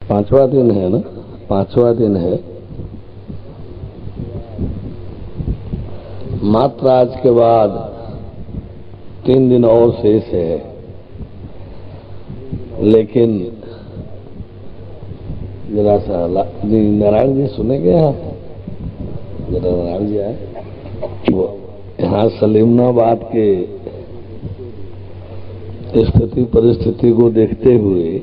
पांचवा दिन है ना, पांचवा दिन है। मात्र आज के बाद 3 दिन और शेष है, लेकिन जरा सा नारायण जी सुनेंगे। यहाँ जरा नारायण जी आए, वो यहाँ सलीमनाबाद के स्थिति परिस्थिति को देखते हुए,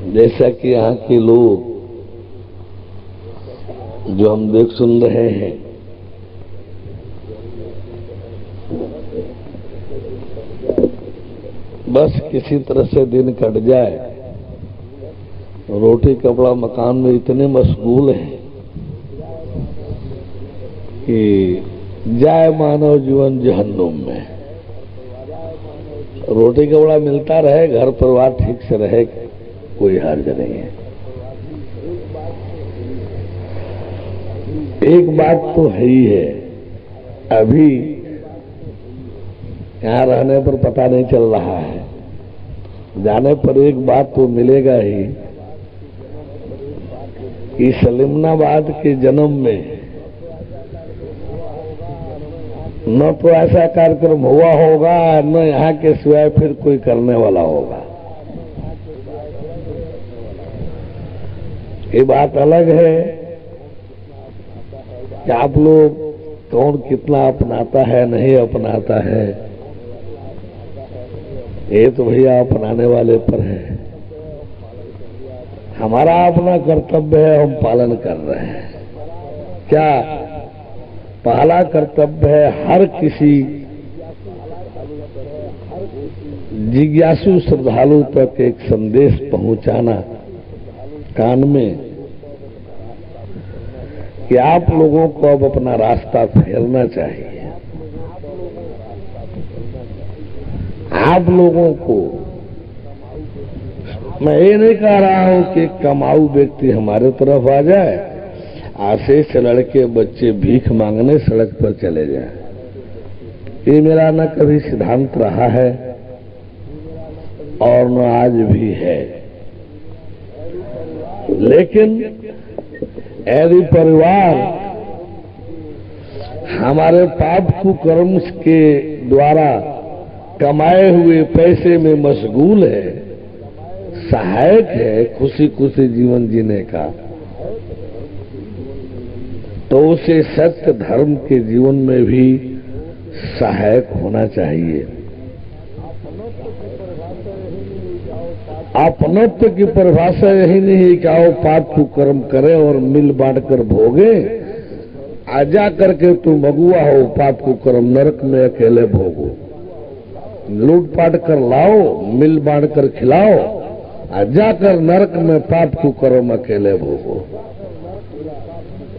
जैसा कि यहाँ के लोग जो हम देख सुन रहे हैं, बस किसी तरह से दिन कट जाए, रोटी कपड़ा मकान में इतने मशगूल हैं कि जाए मानव जीवन जहन्नुम में। रोटी कपड़ा मिलता रहे, घर परिवार ठीक से रहे, कोई हर्ज नहीं है। एक बात तो है ही है, अभी यहाँ रहने पर पता नहीं चल रहा है, जाने पर एक बात तो मिलेगा ही कि सलीमनाबाद के जन्म में न तो ऐसा कार्यक्रम हुआ होगा, न यहाँ के सिवाय फिर कोई करने वाला होगा। ये बात अलग है कि आप लोग कौन कितना अपनाता है नहीं अपनाता है, ये तो भैया अपनाने वाले पर है। हमारा अपना कर्तव्य है, हम पालन कर रहे हैं। क्या पहला कर्तव्य है, हर किसी जिज्ञासु श्रद्धालु तक एक संदेश पहुंचाना कान में कि आप लोगों को अब अपना रास्ता फेरना चाहिए। आप लोगों को मैं ये नहीं कह रहा हूं कि कमाऊ व्यक्ति हमारे तरफ आ जाए, आशीष लड़के बच्चे भीख मांगने सड़क पर चले जाए। ये मेरा न कभी सिद्धांत रहा है और न आज भी है। लेकिन यदि परिवार हमारे पाप कुकर्म के द्वारा कमाए हुए पैसे में मशगूल है, सहायक है खुशी खुशी जीवन जीने का, तो उसे सत्य धर्म के जीवन में भी सहायक होना चाहिए। अपनत्व की परिभाषा यही नहीं है कि आओ पाप कुकर्म करें और मिल बांट कर भोगे, आजा करके तुम अगुआ हो, पाप कुकर्म नरक में अकेले भोगो। लूटपाट कर लाओ, मिल बांट कर खिलाओ, जाकर नरक में पाप कुकर्म अकेले भोगो।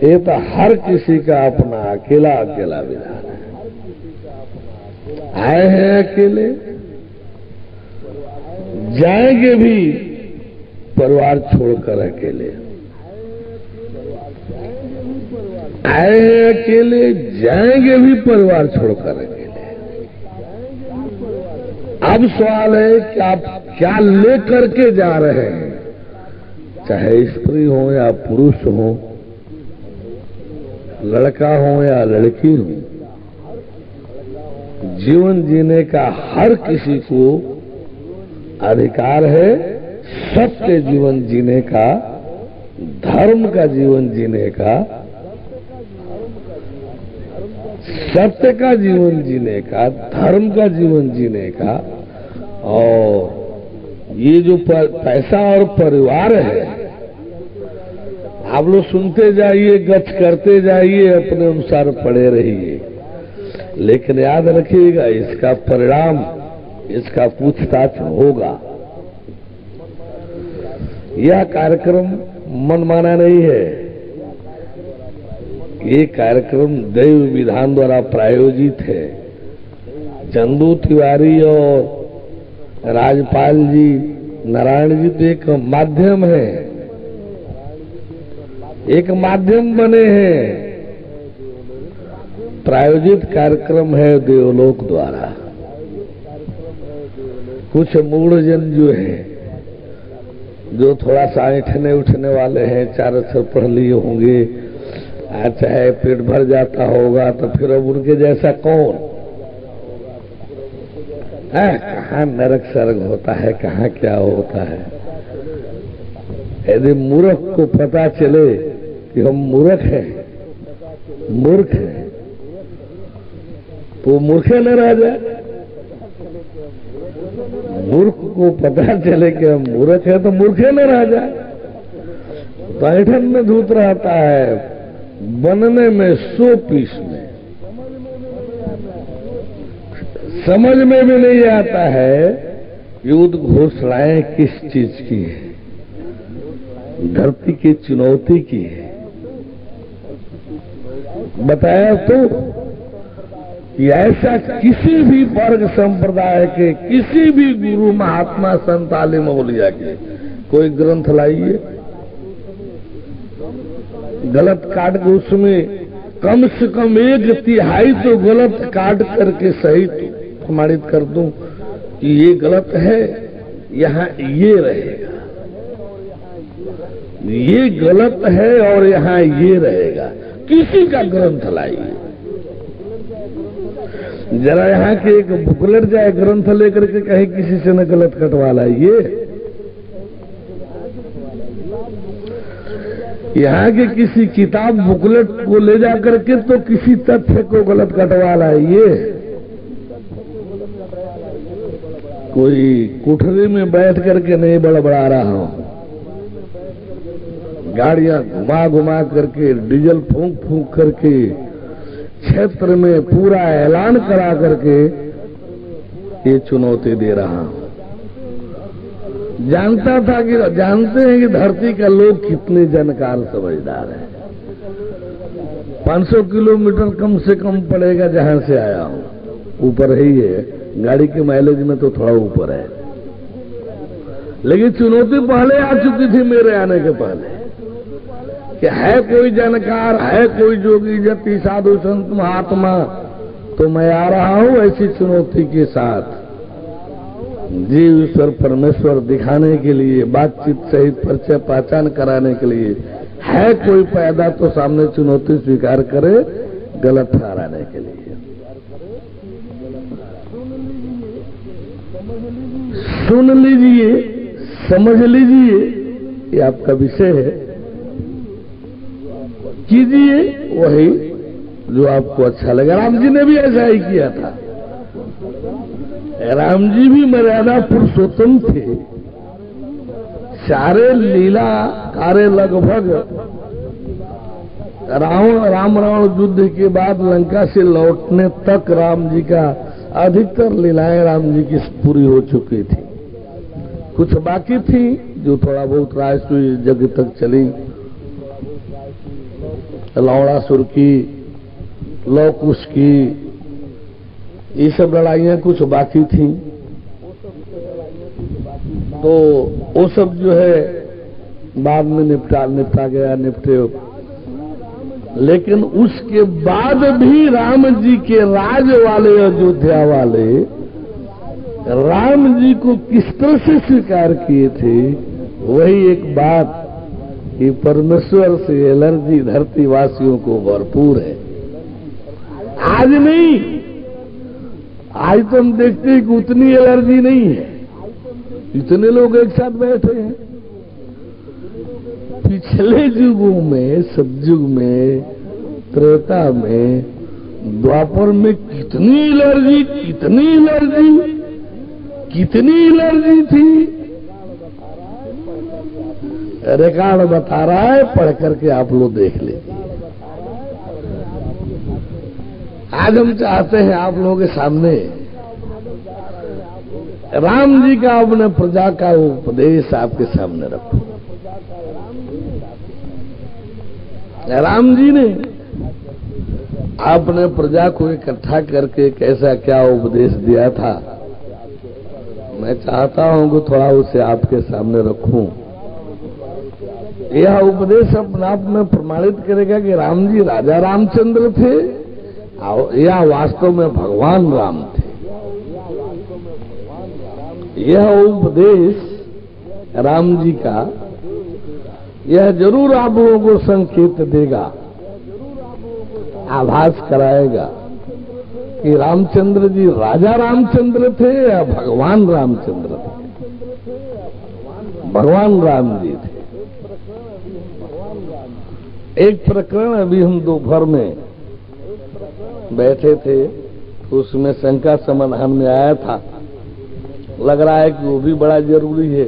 ये तो हर किसी का अपना अकेला अकेला विधान है। आए हैं अकेले, जाएंगे भी परिवार छोड़कर अकेले। आए हैं अकेले, जाएंगे भी परिवार छोड़कर अकेले। अब सवाल है कि आप क्या लेकर के जा रहे हैं, चाहे स्त्री हो या पुरुष हो, लड़का हो या लड़की हो। जीवन जीने का हर किसी को अधिकार है, सत्य जीवन जीने का, धर्म का जीवन जीने का, सत्य का जीवन जीने का, धर्म का जीवन जीने का। और ये जो पैसा और परिवार है, आप लोग सुनते जाइए, गच करते जाइए, अपने अनुसार पड़े रहिए, लेकिन याद रखिएगा इसका परिणाम, इसका पूछताछ होगा। यह कार्यक्रम मनमाना नहीं है, ये कार्यक्रम दैव विधान द्वारा प्रायोजित है। चंदू तिवारी और राजपाल जी, नारायण जी तो एक माध्यम है, एक माध्यम बने हैं। प्रायोजित कार्यक्रम है देवलोक द्वारा। कुछ मूढ़जन जो है जो थोड़ा सा ऐठने उठने वाले हैं, 4 अक्षर पढ़ लिए होंगे, चाहे पेट भर जाता होगा, तो फिर अब उनके जैसा कौन है? कहाँ नरक सर्ग होता है, कहाँ क्या होता है। यदि मूर्ख को पता चले कि हम मूर्ख हैं, मूर्ख हैं, तो मूर्खे न रह जाए। मूर्ख को पता चले कि हम मूर्ख हैं तो मूर्खे न रह जाए। बैठन में धूत रहता है, बनने में 100 पीस में। समझ में भी नहीं आता है कि उद्घोषणाएं किस चीज की है, धरती की चुनौती की है। बताया तो कि ऐसा किसी भी वर्ग संप्रदाय के, किसी भी गुरु महात्मा संत आलिम औलिया के कोई ग्रंथ लाइए, गलत काट के उसमें कम से कम 1/3 तो गलत काट करके सही प्रमाणित कर दूं कि ये गलत है, यहां ये रहेगा, ये गलत है और यहां ये रहेगा। किसी का ग्रंथ लाइए, जरा यहाँ के एक बुकलेट जाए ग्रंथ लेकर के कहीं किसी से न गलत कटवा लाइए। यहाँ के किसी किताब बुकलेट को ले जा करके तो किसी तथ्य को गलत कटवा लाइए। कोई कोठरी में बैठ करके नहीं बड़बड़ा रहा हूं, गाड़ियां घुमा घुमा करके, डीजल फूंक फूंक करके, क्षेत्र में पूरा ऐलान करा करके ये चुनौती दे रहा हूं। जानता था कि जानते हैं कि धरती का लोग कितने जानकार समझदार हैं। 500 किलोमीटर कम से कम पड़ेगा जहां से आया हूं, ऊपर ही है, गाड़ी के माइलेज में तो थोड़ा ऊपर है, लेकिन चुनौती पहले आ चुकी थी मेरे आने के पहले कि है कोई जानकार, है कोई जोगी जति साधु संत महात्मा, तो मैं आ रहा हूं ऐसी चुनौती के साथ, जीव ईश्वर परमेश्वर दिखाने के लिए, बातचीत सहित परिचय पहचान कराने के लिए। है कोई पैदा तो सामने चुनौती स्वीकार करे, गलत ठहराने के लिए। सुन लीजिए, समझ लीजिए, ये आपका विषय है, कीजिए वही जो आपको अच्छा लगे। राम जी ने भी ऐसा ही किया था। राम जी भी मर्यादा पुरुषोत्तम थे, सारे लीला कार्य लगभग राम रावण युद्ध के बाद लंका से लौटने तक राम जी का अधिकतर लीलाएं राम जी की पूरी हो चुकी थी। कुछ बाकी थी जो थोड़ा बहुत राजसूय जग तक चली, लौड़ासुर की, लौकुश की, ये सब लड़ाइयां कुछ बाकी थी, तो वो सब जो है बाद में निपटा गया, निपटे। लेकिन उसके बाद भी राम जी के राज वाले, अयोध्या वाले राम जी को किस तरह से स्वीकार किए थे, वही एक बात कि परमेश्वर से एलर्जी धरती वासियों को भरपूर है। आज नहीं, आज तो हम देखते हैं कि उतनी एलर्जी नहीं है। इतने लोग एक साथ बैठे हैं। पिछले युगों में, सतयुग में, त्रेता में, द्वापर में कितनी एलर्जी, कितनी एलर्जी, कितनी एलर्जी थी। रिकॉर्ड बता रहा है, पढ़ करके आप लोग देख लीजिए। आज हम चाहते हैं आप लोगों के सामने राम जी का, अपने प्रजा का उपदेश आपके सामने रखो। राम जी ने अपने प्रजा को इकट्ठा करके कैसा क्या उपदेश दिया था, मैं चाहता हूं कि थोड़ा उसे आपके सामने रखूं। यह उपदेश अपने आप में प्रमाणित करेगा कि राम जी राजा रामचंद्र थे या वास्तव में भगवान राम थे। यह उपदेश राम जी का, यह जरूर आप लोगों को संकेत देगा, आभास कराएगा कि रामचंद्र जी राजा रामचंद्र थे या भगवान रामचंद्र थे। भगवान राम जी थे। एक प्रकरण अभी हम दोपहर में बैठे थे, उसमें शंका समाधान में आया था, लग रहा है कि वो भी बड़ा जरूरी है।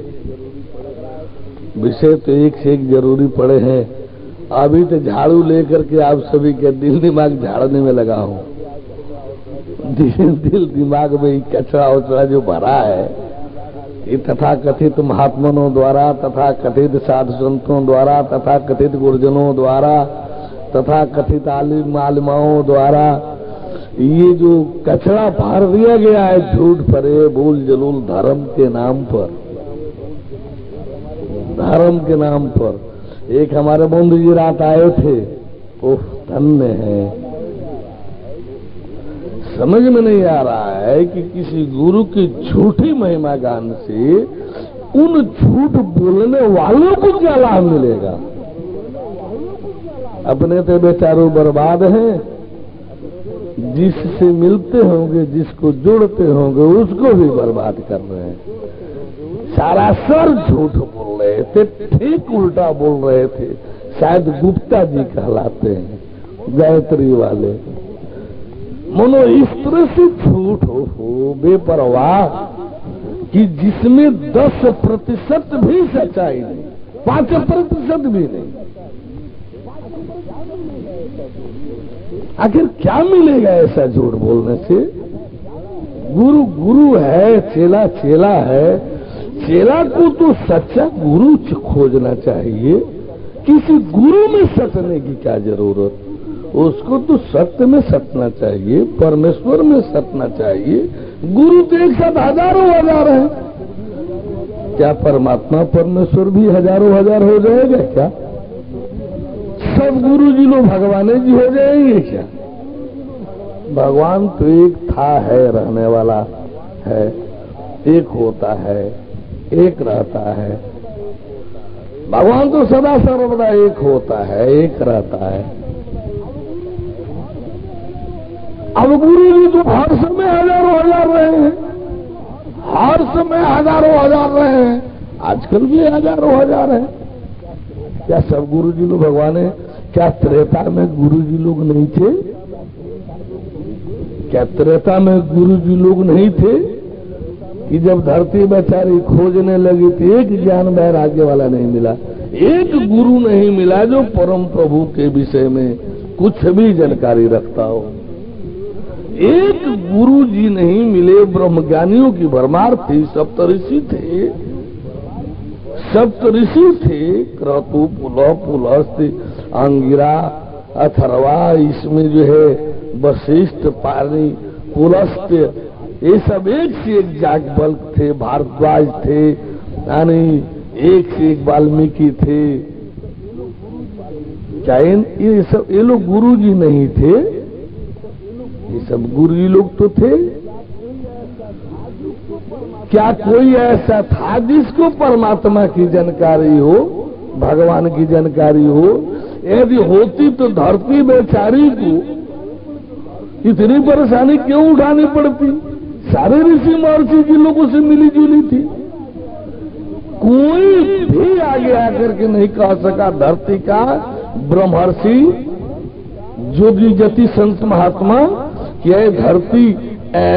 विषय तो एक से एक जरूरी पड़े हैं। अभी तो झाड़ू लेकर के आप सभी के दिल दिमाग झाड़ने में लगा हूं। दिल दिमाग में कचरा उचरा जो भरा है, ये तथा कथित महात्मनों द्वारा, तथा कथित साधु संतों द्वारा, तथा कथित गुरुजनों द्वारा, तथा कथित आलिम आलिमाओं द्वारा ये जो कचरा भर दिया गया है, झूठ फरे बोल जलूल धर्म के नाम पर, धर्म के नाम पर। एक हमारे बंधु जी रात आए थे, ओह धन्य है। समझ में नहीं आ रहा है कि किसी गुरु की झूठी महिमा गान से उन झूठ बोलने वालों को क्या लाभ मिलेगा। अपने तो बेचारों बर्बाद हैं, जिससे मिलते होंगे, जिसको जोड़ते होंगे, उसको भी बर्बाद कर रहे हैं। सारा सर झूठ बोल रहे थे, ठीक उल्टा बोल रहे थे। शायद गुप्ता जी कहलाते हैं, गायत्री वाले। मनो इस तरह से झूठ हो बेपरवाह कि जिसमें 10% भी सच्चाई नहीं, 5% भी नहीं। आखिर क्या मिलेगा ऐसा झूठ बोलने से। गुरु गुरु है, चेला चेला है। चेला को तो सच्चा गुरु खोजना चाहिए। किसी गुरु में सटने की क्या जरूरत, उसको तो सत्य में सटना चाहिए, परमेश्वर में सटना चाहिए। गुरु तो एक साथ हजारों हजार है, क्या परमात्मा परमेश्वर भी हजारों हजार हो जाएगा क्या? सब गुरु जी लोग भगवान जी हो जाएंगे क्या? भगवान तो एक था, है, रहने वाला है, एक होता है, एक रहता है। भगवान तो सदा सर्वदा एक होता है, एक रहता है। अब गुरु जी तो हर समय हजारों हजार रहे हैं, हर समय हजारों हजार रहे हैं, आजकल भी हजारों हजार है। क्या सब गुरु जी लोग भगवान है? क्या त्रेता में गुरु जी लोग नहीं थे? क्या त्रेता में गुरु जी लोग नहीं थे कि जब धरती बेचारी खोजने लगी थी, एक ज्ञान वैराग्य वाला नहीं मिला, एक गुरु नहीं मिला जो परम प्रभु के विषय में कुछ भी जानकारी रखता हो। एक गुरु जी नहीं मिले, ब्रह्मज्ञानियों की भरमार थी, सप्तऋषि थे, सप्तऋषि थे, क्रतु, पुलह, पुलस्त्य, अंगिरा, अथर्वा, इसमें जो है वशिष्ठ, पानी, पुलस्त्य, ये सब एक से एक याज्ञवल्क्य थे, भारद्वाज थे, यानी एक से एक वाल्मीकि थे। क्या ये लोग गुरु जी नहीं थे? ये सब गुरु जी लोग तो थे। क्या कोई ऐसा था जिसको परमात्मा की जानकारी हो, भगवान की जानकारी हो? यदि होती तो धरती बेचारी को इतनी परेशानी क्यों उठानी पड़ती? सारे ऋषि महर्षि जी लोगों से मिली जुली थी। कोई भी आगे आकर के नहीं कह सका धरती का ब्रह्मर्षि, जोगी जति संत महात्मा, कि यह धरती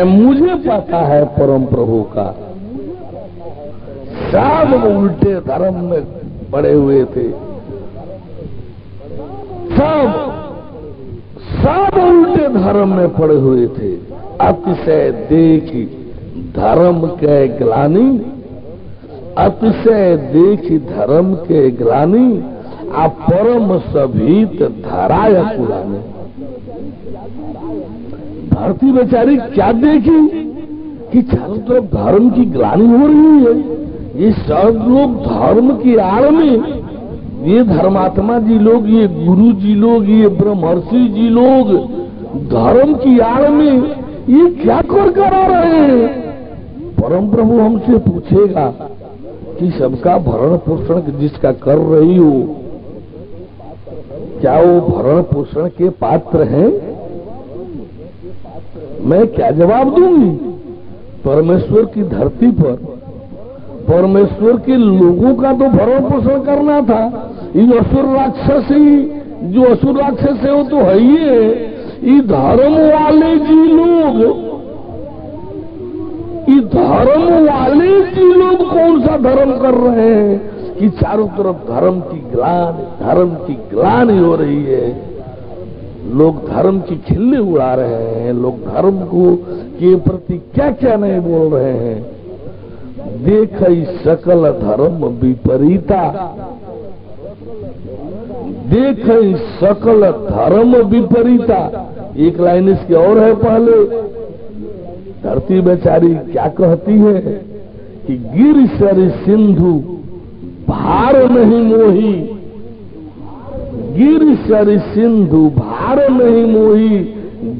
मुझे पता है परम प्रभु का। सब उल्टे धर्म में पड़े हुए थे, सब उल्टे धर्म में पड़े हुए थे। अतिशय देखी धर्म के ग्लानि, अतिशय देखी धर्म के ग्लानि, आ परम सभीत धराय पुराने। धरती बेचारी क्या देखी कि चारों तरफ धर्म की ग्लानि हो रही है। ये सब लोग धर्म की आड़ में, ये धर्मात्मा जी लोग, ये गुरु जी लोग, ये ब्रह्मर्षि जी लोग धर्म की आड़ में ये क्या कर करा रहे हैं? परम प्रभु हमसे पूछेगा कि सबका भरण पोषण जिसका कर रही हो, क्या वो भरण पोषण के पात्र हैं? मैं क्या जवाब दूंगी? परमेश्वर की धरती पर परमेश्वर के लोगों का तो भरण पोषण करना था। ये असुर राक्षस ही, जो असुर राक्षस है वो तो है ही है। ये धर्म वाले जी लोग, ये धर्म वाले जी लोग कौन सा धर्म कर रहे हैं कि चारों तरफ धर्म की ग्लानि हो रही है। लोग धर्म की खिल्ली उड़ा रहे हैं, लोग धर्म को के प्रति क्या क्या नहीं बोल रहे हैं। देख सकल धर्म विपरीता, देख सकल धर्म विपरीता। एक लाइन इसकी और है पहले। धरती बेचारी क्या कहती है कि गिर सर सिंधु भार नहीं मोही, गिर सर सिंधु भार नहीं मोही,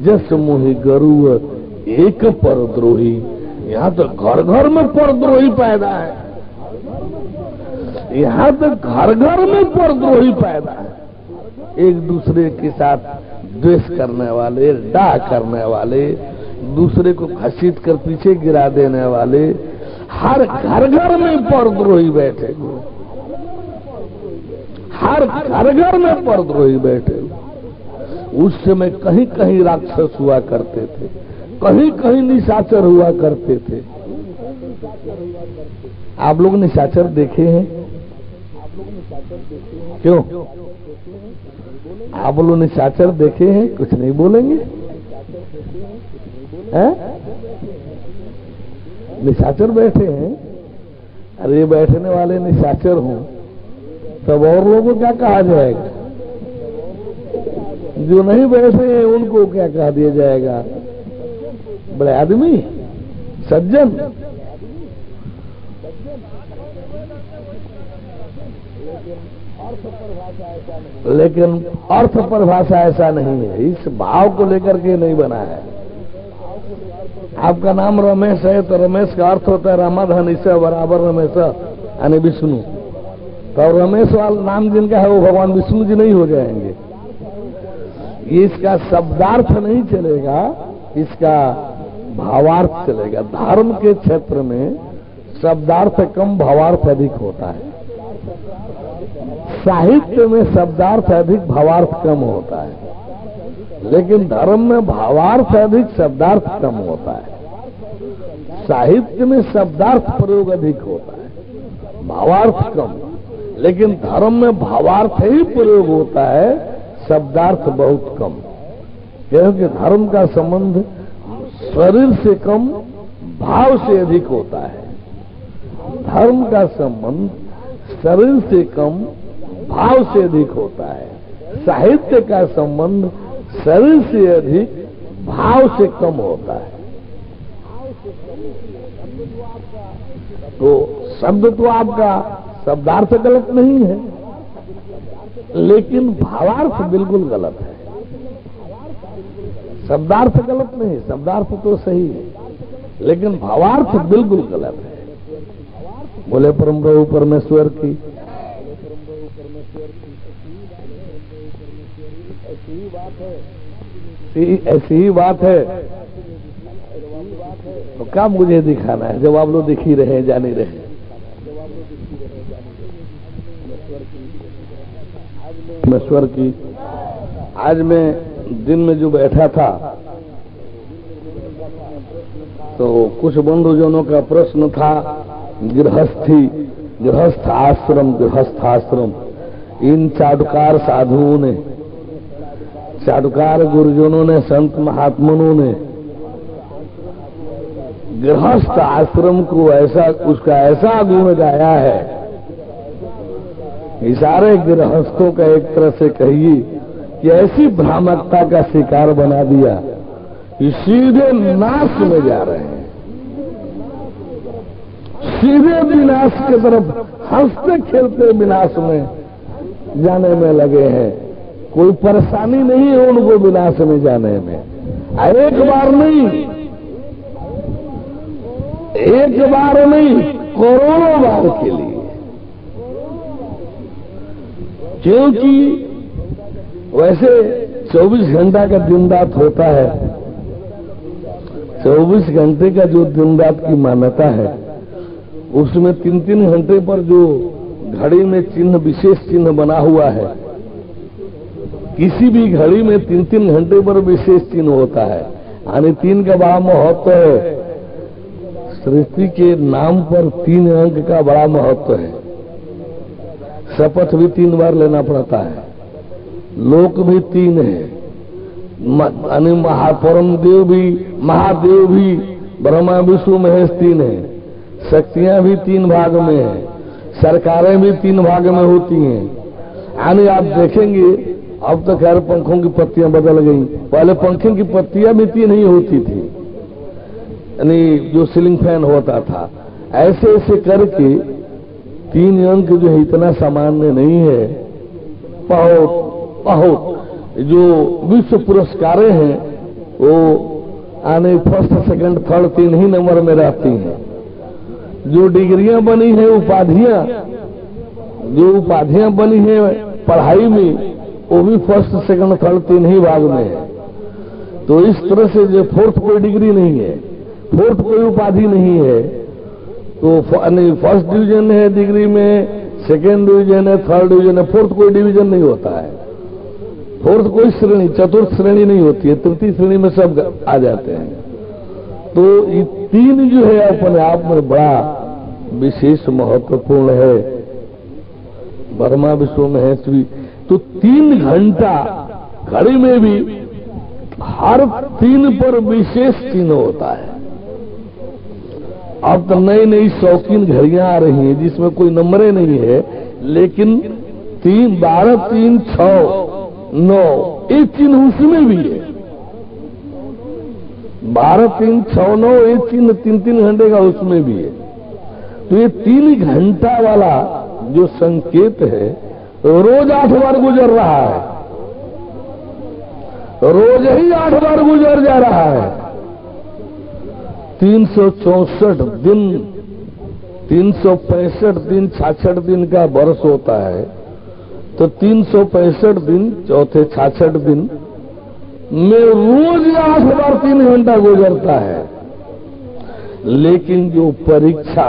जस मोहि गरुड़ एक परद्रोही। यहाँ तो घर घर में परद्रोही पैदा है, यहाँ तो घर घर में परद्रोही पैदा है। एक दूसरे के साथ द्वेष करने वाले, डाह करने वाले, दूसरे को घसीट कर पीछे गिरा देने वाले, हर घर घर में परद्रोही बैठे हुए, हर घर घर में परद्रोही बैठे हुए। उस समय कहीं कहीं राक्षस हुआ करते थे, कहीं कहीं निशाचर हुआ करते थे। आप लोग निशाचर देखे हैं? क्यों? आप लोग निशाचर देखे हैं? कुछ नहीं बोलेंगे हैं? निशाचर बैठे हैं? अरे बैठने वाले निशाचर हों तब और लोगों को क्या कहा जाएगा? जो नहीं बैठे हैं उनको क्या कहा दिया जाएगा? बड़े आदमी, सज्जन। लेकिन अर्थ परिभाषा ऐसा नहीं है, इस भाव को लेकर के नहीं बना है। आपका नाम रमेश है तो रमेश का अर्थ होता है रामाधन इससे बराबर रमेश यानी विष्णु। तो रमेश वाला नाम जिनका है वो भगवान विष्णु जी नहीं हो जाएंगे। ये इसका शब्दार्थ नहीं चलेगा, इसका भावार्थ चलेगा। धर्म के क्षेत्र में शब्दार्थ कम भावार्थ अधिक होता है, साहित्य में शब्दार्थ अधिक भावार्थ कम होता है, लेकिन धर्म में भावार्थ अधिक शब्दार्थ कम होता है। साहित्य में शब्दार्थ प्रयोग अधिक होता है, भावार्थ कम, लेकिन धर्म में भावार्थ ही प्रयोग होता है, शब्दार्थ बहुत कम। क्योंकि धर्म का संबंध शरीर से कम भाव से अधिक होता है। धर्म का संबंध शरीर से कम भाव से अधिक होता है। साहित्य का संबंध शरीर से अधिक भाव से कम होता है। तो शब्द तो आपका शब्दार्थ गलत नहीं है, लेकिन भावार्थ बिल्कुल गलत है। शब्दार्थ गलत नहीं, शब्दार्थ तो सही है, लेकिन भावार्थ बिल्कुल गलत है। बोले परम प्रभु परमेश्वर की ऐसी ही बात है। तो क्या मुझे दिखाना है जब आप लोग दिख ही रहे, जान ही रहे। परमेश्वर की आज मैं दिन में जो बैठा था तो कुछ बंधुजनों का प्रश्न था गृहस्थ आश्रम। इन चाटुकार साधुओं ने, चाटुकार गुरुजनों ने, संत महात्माओं ने गृहस्थ आश्रम को ऐसा, उसका ऐसा गुण गाया है कि सारे गृहस्थों का एक तरह से कहिए कि ऐसी भ्रामकता का शिकार बना दिया कि सीधे नाश में जा रहे हैं, सीधे विनाश की तरफ हंसते खेलते विनाश में जाने में लगे हैं। कोई परेशानी नहीं है उनको विनाश में जाने में। एक बार नहीं, एक बार नहीं, करोड़ों बार के लिए क्योंकि वैसे 24 घंटा का दिन रात होता है। 24 घंटे का जो दिन रात की मान्यता है उसमें 3-3 घंटे पर जो घड़ी में चिन्ह, विशेष चिन्ह बना हुआ है, किसी भी घड़ी में 3-3 घंटे पर विशेष चिन्ह होता है। यानी 3 का बड़ा महत्व है। सृष्टि के नाम पर 3 अंक का बड़ा महत्व है। शपथ भी 3 बार लेना पड़ता है। लोक भी 3 है। यानी महापरम देव भी, महादेव भी, ब्रह्मा विष्णु महेश 3 है। शक्तियां भी 3 भाग में है। सरकारें भी 3 भाग में होती हैं। यानी आप देखेंगे अब तो खैर पंखों की पत्तियां बदल गई। पहले पंखे की पत्तियां भी 3 ही होती थी, यानी जो सीलिंग फैन होता था। ऐसे ऐसे करके 3 अंक जो है इतना सामान्य नहीं है। बहुत जो विश्व पुरस्कारें हैं वो आने फर्स्ट, सेकंड, थर्ड 3 ही नंबर में रहती हैं। जो डिग्रियां बनी है, जो उपाधियां बनी है पढ़ाई में, वो भी फर्स्ट, सेकंड, थर्ड 3 ही भाग में है। तो इस तरह से जो फोर्थ कोई डिग्री नहीं है, फोर्थ कोई उपाधि नहीं है। तो फर्स्ट डिवीजन है डिग्री में, सेकेंड डिवीजन है, थर्ड डिवीजन है, फोर्थ कोई डिवीजन नहीं होता है। फोर्थ कोई श्रेणी, चतुर्थ श्रेणी नहीं होती है। तृतीय श्रेणी में सब आ जाते हैं। तो ये 3 जो है अपने आप में बड़ा विशेष महत्वपूर्ण है। ब्रह्मा विष्णु महेश भी। तो 3 घंटा घड़ी में भी हर 3 पर विशेष चिन्ह होता है। अब तो नई नई शौकीन घड़ियां आ रही हैं जिसमें कोई नंबरें नहीं है, लेकिन 3, 12, 3, 6, 9 एक चिन्ह उसमें भी है। 12, 3, 6, 9 एक चिन्ह 3-3 घंटे का उसमें भी है। तो ये 3 घंटा वाला जो संकेत है रोज 8 बार गुजर रहा है। रोज ही 8 बार गुजर जा रहा है। 364 दिन, 365 दिन, 66 दिन का वर्ष होता है। तो 365 दिन, चौथे 66 दिन में रोज 8 बार 3 घंटा गुजरता है। लेकिन जो परीक्षा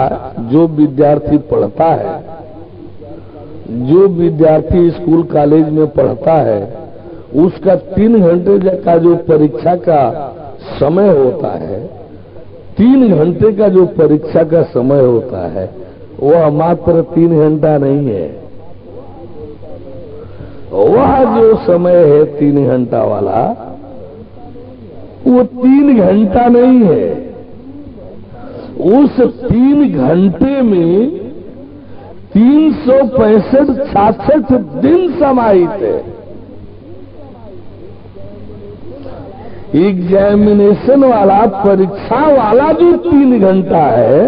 जो विद्यार्थी पढ़ता है, जो विद्यार्थी स्कूल कॉलेज में पढ़ता है, उसका 3 घंटे का जो परीक्षा का समय होता है, 3 घंटे का जो परीक्षा का समय होता है, वह मात्र 3 घंटा नहीं है। वह जो समय है 3 घंटा वाला, वो 3 घंटा नहीं है। उस 3 घंटे में 365-66 दिन समाहित है। एग्जामिनेशन वाला, परीक्षा वाला जो 3 घंटा है,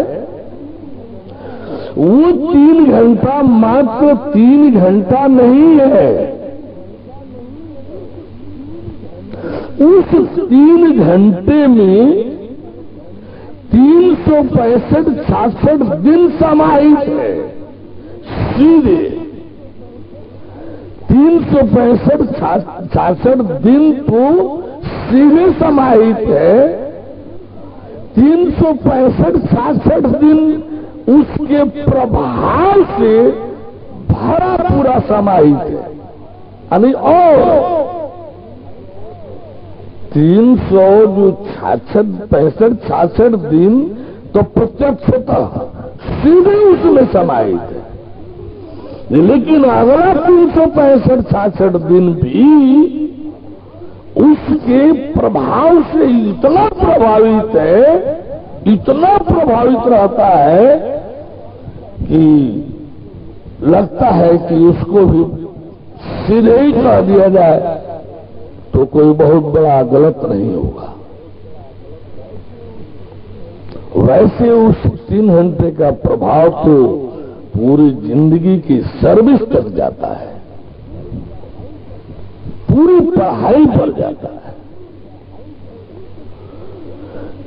वो 3 घंटा मात्र 3 घंटा नहीं है। उस 3 घंटे में 365-66 दिन समाहित है। सीधे 365-66 दिन तो सीधे समाहित है। 365-66 दिन उसके प्रभाव से भरा पूरा समाहित है। यानी और 365-66 दिन तो प्रत्यक्षतः सीधे उसमें समाहित है। लेकिन अगला 365-66 दिन भी उसके प्रभाव से इतना प्रभावित है, इतना प्रभावित रहता है कि लगता है कि उसको भी सीधे ही कह दिया जाए तो कोई बहुत बड़ा गलत नहीं होगा। वैसे उस 3 घंटे का प्रभाव तो पूरी जिंदगी की सर्विस तक जाता है, पूरी पढ़ाई पर जाता है।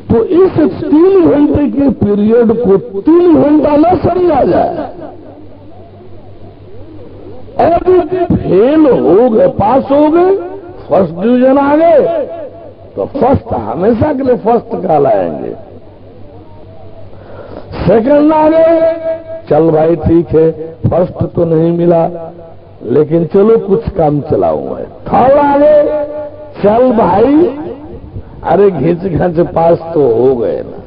तो इस 3 घंटे के पीरियड को 3 घंटा न समझा जाए यदि फेल हो गए, पास हो गए, फर्स्ट डिवीजन आ गए, तो फर्स्ट हमेशा के लिए फर्स्ट कहलाएंगे। सेकंड आ गए, चल भाई ठीक है, फर्स्ट तो नहीं मिला लेकिन चलो कुछ काम चलाऊं मैं। थर्ड आ गए, चल भाई, अरे घिंच घांच पास तो हो गए ना।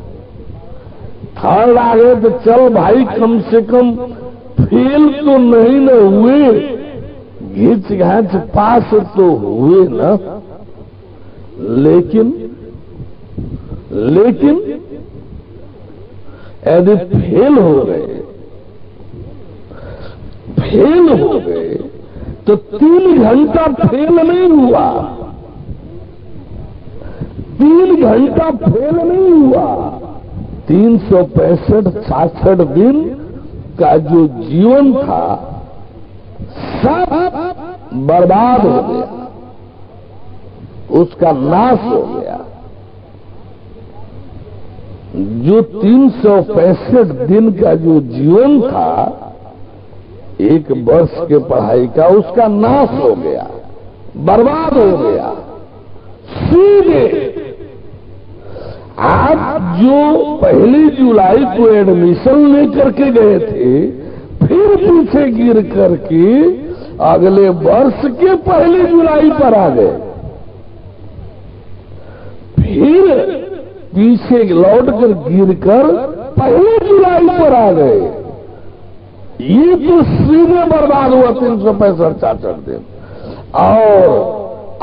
थर्ड आ गए तो चल भाई कम से कम फेल तो नहीं न हुए, घिंच घांच पास तो हुए ना। लेकिन यदि फेल हो गए तो 3 घंटा फेल नहीं हुआ, 3 घंटा फेल नहीं हुआ, 365-66 दिन का जो जीवन था सब बर्बाद हो गया, उसका नाश हो गया। जो 365 दिन का जो जीवन था, 1 वर्ष के पढ़ाई का, उसका नाश हो गया, बर्बाद हो गया। सीधे आप जो 1 जुलाई को एडमिशन लेकर के गए थे, फिर पीछे गिर करके अगले वर्ष के 1 जुलाई पर आ गए, फिर पीछे लौटकर गिरकर 1 जुलाई पर आ गए। ये तो सीधे बर्बाद हुआ 365-66 दिन। और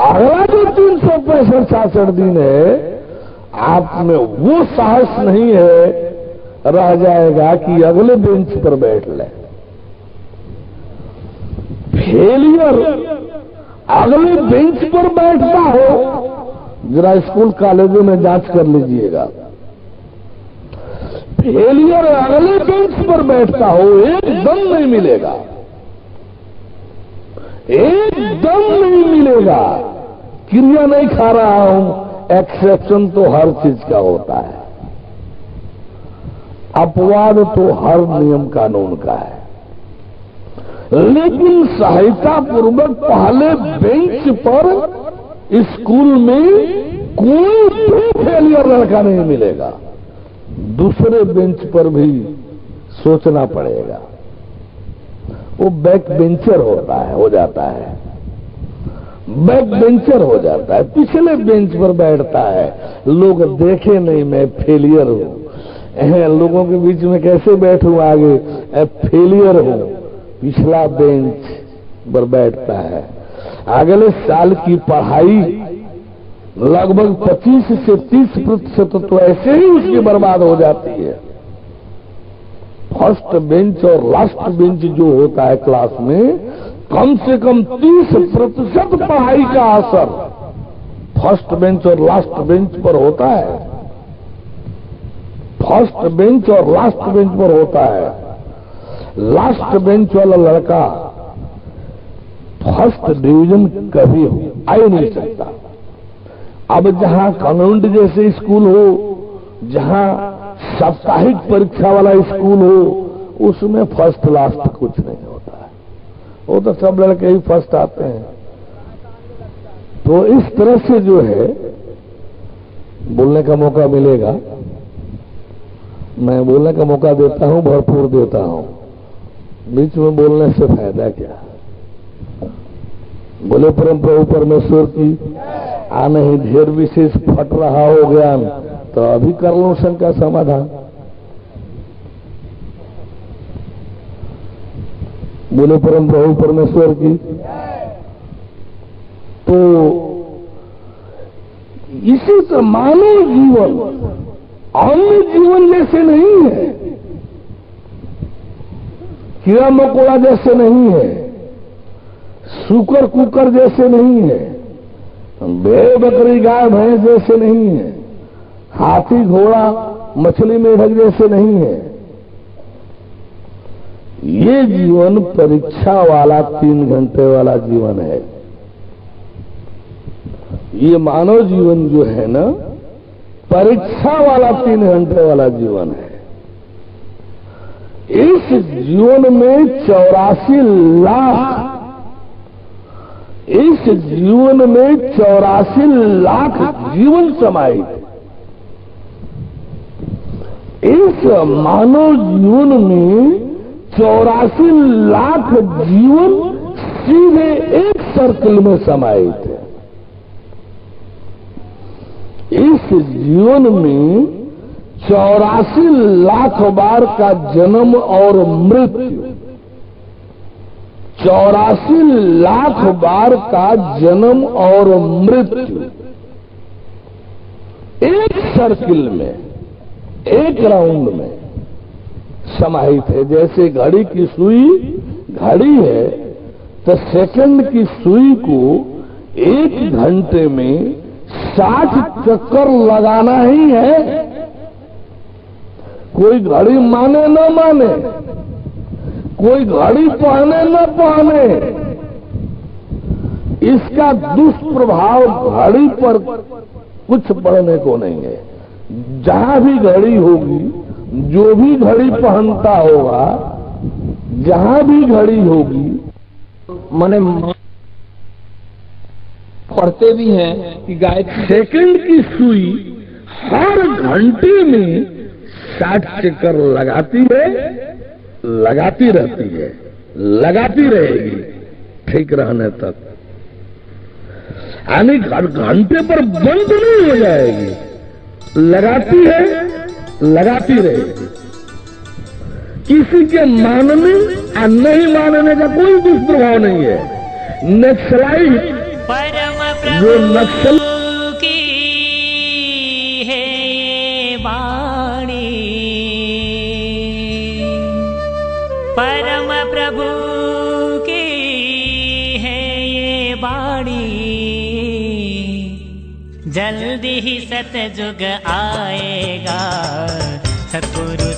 अगला जो 365-66 दिन है, आप में वो साहस नहीं है, रह जाएगा कि अगले बेंच पर बैठ ले। फेलियर अगले बेंच पर बैठता हो, जरा स्कूल कॉलेजों में जांच कर लीजिएगा। फेलियर अगले बेंच पर बैठता हो, एकदम नहीं मिलेगा, एकदम नहीं मिलेगा। क्रिया नहीं खा रहा हूं, एक्सेप्शन तो हर चीज का होता है, अपवाद तो हर नियम कानून का है। लेकिन सहायता पूर्वक पहले बेंच पर स्कूल में कोई भी फेलियर लड़का नहीं मिलेगा, दूसरे बेंच पर भी सोचना पड़ेगा। वो बैक बेंचर होता है, हो जाता है, बैक बेंचर हो जाता है, पिछले बेंच पर बैठता है। लोग देखे नहीं मैं फेलियर हूं, लोगों के बीच में कैसे बैठूं आगे, फेलियर हूं। पिछला बेंच पर बैठता है। अगले साल की पढ़ाई लगभग 25 से 30% तो ऐसे ही उसकी बर्बाद हो जाती है। फर्स्ट बेंच और लास्ट बेंच जो होता है क्लास में, कम से कम 30% पढ़ाई का असर फर्स्ट बेंच और लास्ट बेंच पर होता है। फर्स्ट बेंच और लास्ट बेंच पर होता है। लास्ट बेंच वाला लड़का फर्स्ट डिवीजन कभी आ ही नहीं सकता। अब जहां कॉन्वेंट जैसे स्कूल हो, जहां साप्ताहिक परीक्षा वाला स्कूल हो, उसमें फर्स्ट लास्ट कुछ नहीं होता है, वो तो सब लड़के ही फर्स्ट आते हैं। तो इस तरह से जो है बोलने का मौका मिलेगा, मैं बोलने का मौका देता हूं, भरपूर देता हूं, बीच में बोलने से फायदा क्या। बोले परम प्रभु परमेश्वर की आ नहीं ढेर विशेष फट रहा हो ज्ञान, तो अभी कर लो शंका समाधान। बोले परम प्रभु परमेश्वर की। तो इसी से मानव जीवन अन्य जीवन जैसे नहीं है, कीड़ा मकोड़ा जैसे नहीं है, सूकर कुकर जैसे नहीं है, भेड़ बकरी गाय भैंस जैसे नहीं है, हाथी घोड़ा मछली मेढक जैसे नहीं है। ये जीवन परीक्षा वाला 3 घंटे वाला जीवन है। ये मानव जीवन जो है ना, परीक्षा वाला 3 घंटे वाला जीवन है। इस जीवन में 84 लाख इस जीवन में 84 लाख जीवन समाहित है। इस मानव जीवन में 84 लाख जीवन सीधे एक सर्कल में समाहित है। इस जीवन में 84 लाख बार का जन्म और मृत्यु, 84 लाख बार का जन्म और मृत्यु एक सर्किल में, एक राउंड में समाहित है। जैसे घड़ी की सुई घड़ी है तो सेकंड की सुई को 1 घंटे में 60 चक्कर लगाना ही है। कोई घड़ी माने न माने, कोई घड़ी पहने न पहने, इसका दुष्प्रभाव घड़ी पर कुछ पड़ने को नहीं है। जहां भी घड़ी होगी, जो भी घड़ी पहनता होगा, जहां भी घड़ी होगी, माने पढ़ते भी हैं कि गायत्री सेकंड की सुई हर घंटे में 60 चक्कर लगाती है, लगाती रहती है, लगाती रहेगी ठीक रहने तक। यानी घंटे पर बंद नहीं हो जाएगी, लगाती है, लगाती रहेगी। किसी के मानने और नहीं मानने का कोई दुष्प्रभाव नहीं है। नक्सलाइट जो नक्सल की है ये वाणी, परम प्रभु की है ये वाणी, जल्दी ही सतयुग आएगा, सतगुरु